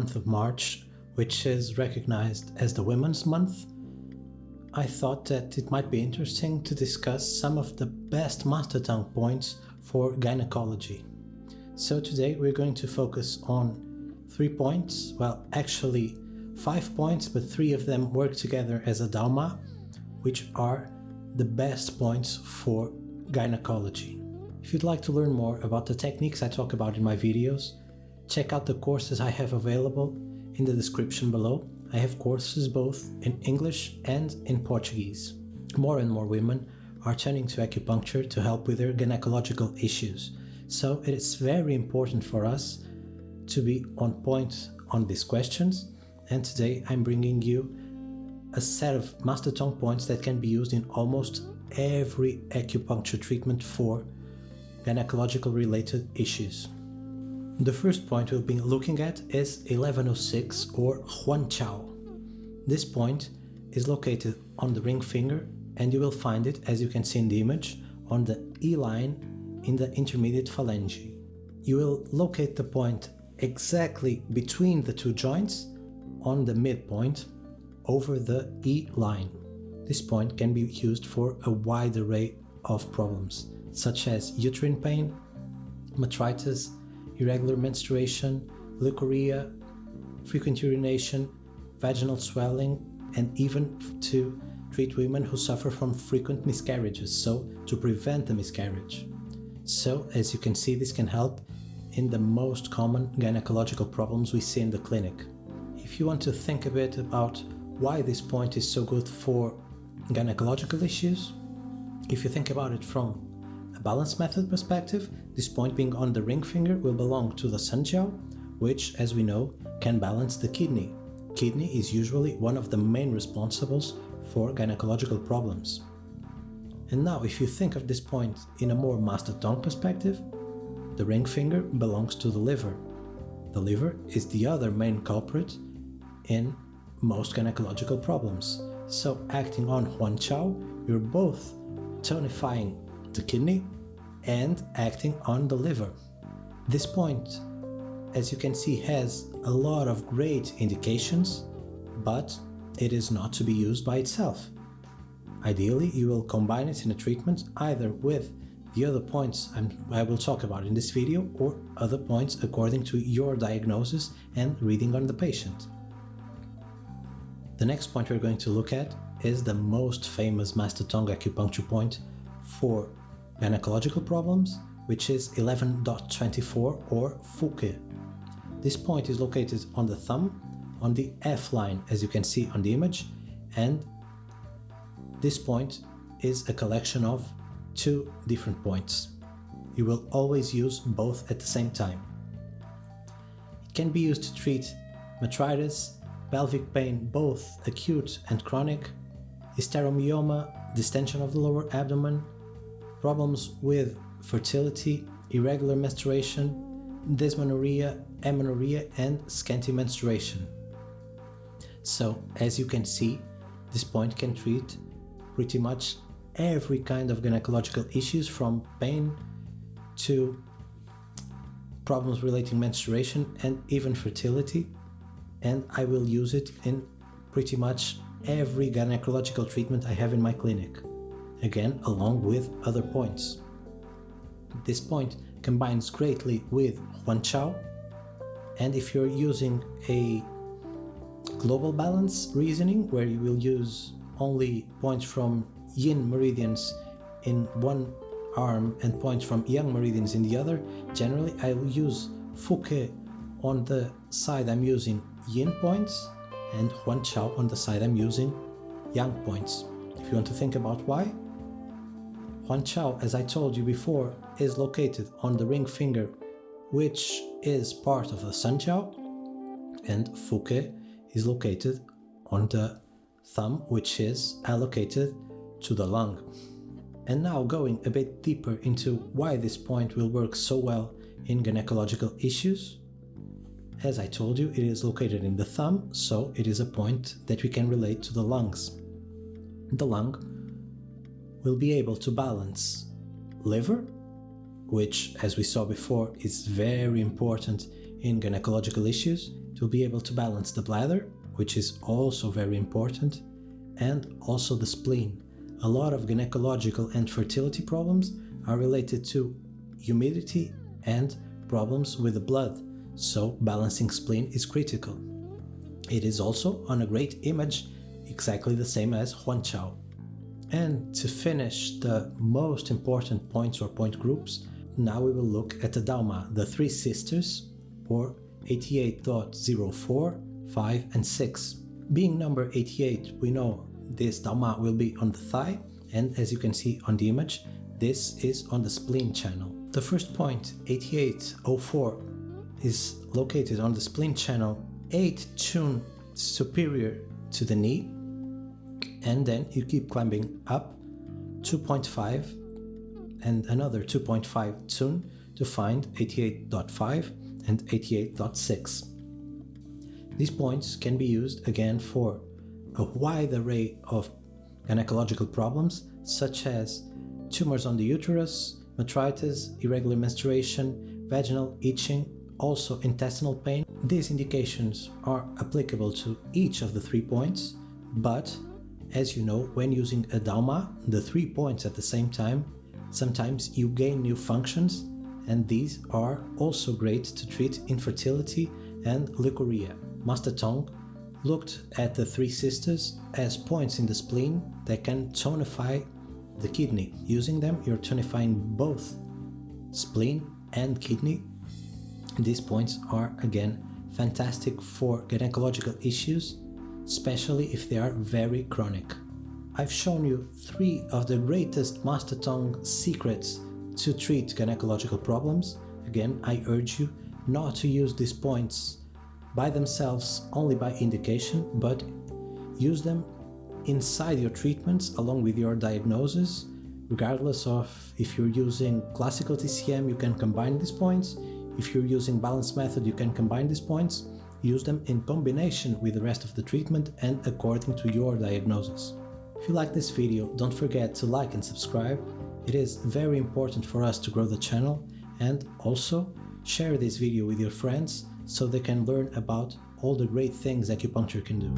month of March, which is recognized as the Women's Month, I thought that it might be interesting to discuss some of the best Master Tung points for gynecology. So today we're going to focus on 3 points, well actually 5 points, but 3 of them work together as a Dharma, which are the best points for gynecology. If you'd like to learn more about the techniques I talk about in my videos, check out the courses I have available in the description below. I have courses both in English and in Portuguese. More and more women are turning to acupuncture to help with their gynecological issues. So it is very important for us to be on point on these questions. And today I'm bringing you a set of Master Tung points that can be used in almost every acupuncture treatment for gynecological related issues. The first point we'll be looking at is 1106 or Huan Chao. This point is located on the ring finger, and you will find it, as you can see in the image, on the E line in the intermediate phalange. You will locate the point exactly between the 2 joints on the midpoint over the E line. This point can be used for a wide array of problems, such as uterine pain, metritis, irregular menstruation, leukorrhea, frequent urination, vaginal swelling, and even to treat women who suffer from frequent miscarriages, so to prevent the miscarriage. So, as you can see, this can help in the most common gynecological problems we see in the clinic. If you want to think a bit about why this point is so good for gynecological issues, if you think about it from a balance method perspective, this point being on the ring finger will belong to the Huan Chao, which, as we know, can balance the kidney. Kidney is usually one of the main responsibles for gynecological problems. And now, if you think of this point in a more Master Tung perspective, the ring finger belongs to the liver. The liver is the other main culprit in most gynecological problems. So, acting on Huan Chao, you're both tonifying the kidney and acting on the liver. This point, as you can see, has a lot of great indications, but it is not to be used by itself. Ideally, you will combine it in a treatment either with the other points I will talk about in this video, or other points according to your diagnosis and reading on the patient. The next point we're going to look at is the most famous Master Tung acupuncture point for gynecological problems, which is 11.24 or Fuke. This point is located on the thumb, on the F line, as you can see on the image, and this point is a collection of 2 different points. You will always use both at the same time. It can be used to treat metritis, pelvic pain, both acute and chronic, hysteromyoma, distension of the lower abdomen, problems with fertility, irregular menstruation, dysmenorrhea, amenorrhea, and scanty menstruation. So, as you can see, this point can treat pretty much every kind of gynecological issues, from pain to problems relating menstruation and even fertility, and I will use it in pretty much every gynecological treatment I have in my clinic, again along with other points. This point combines greatly with Huan Chao, and if you're using a global balance reasoning where you will use only points from yin meridians in one arm and points from yang meridians in the other, generally I will use Fuke on the side I'm using yin points and Huan Chao on the side I'm using yang points. If you want to think about why, Huan Chao, as I told you before, is located on the ring finger, which is part of the Huan Chao, and Fuke is located on the thumb, which is allocated to the lung. And now going a bit deeper into why this point will work so well in gynecological issues. As I told you, it is located in the thumb, so it is a point that we can relate to the lungs. The lung will be able to balance liver, which, as we saw before, is very important in gynecological issues. It It will be able to balance the bladder, which is also very important, and also the spleen. A lot of gynecological and fertility problems are related to humidity and problems with the blood, so balancing spleen is critical. It is also on a great image, exactly the same as Huan Chao. And to finish the most important points or point groups, now we will look at the Dauma, the three sisters, or 88.04, 5 and 6. Being number 88, we know this Dauma will be on the thigh, and as you can see on the image, this is on the spleen channel. The first point, 88.04, is located on the spleen channel 8 tun superior to the knee, and then you keep climbing up 2.5 and another 2.5 tun to find 88.5 and 88.6. These points can be used again for a wide array of gynecological problems such as tumors on the uterus, metritis, irregular menstruation, vaginal itching, also intestinal pain. These indications are applicable to each of the 3 points, but as you know, when using a Dauma, the 3 points at the same time, sometimes you gain new functions, and these are also great to treat infertility and leukorrhea. Master Tung looked at the 3 sisters as points in the spleen that can tonify the kidney. Using them, you're tonifying both spleen and kidney. These points are again fantastic for gynecological issues, especially if they are very chronic. I've shown you 3 of the greatest Master Tung secrets to treat gynecological problems. Again, I urge you not to use these points by themselves only by indication, but use them inside your treatments along with your diagnosis. Regardless of if you're using classical TCM, you can combine these points. If you're using balanced method, you can combine these points. Use them in combination with the rest of the treatment and according to your diagnosis. If you like this video, don't forget to like and subscribe. It is very important for us to grow the channel, and also share this video with your friends so they can learn about all the great things acupuncture can do.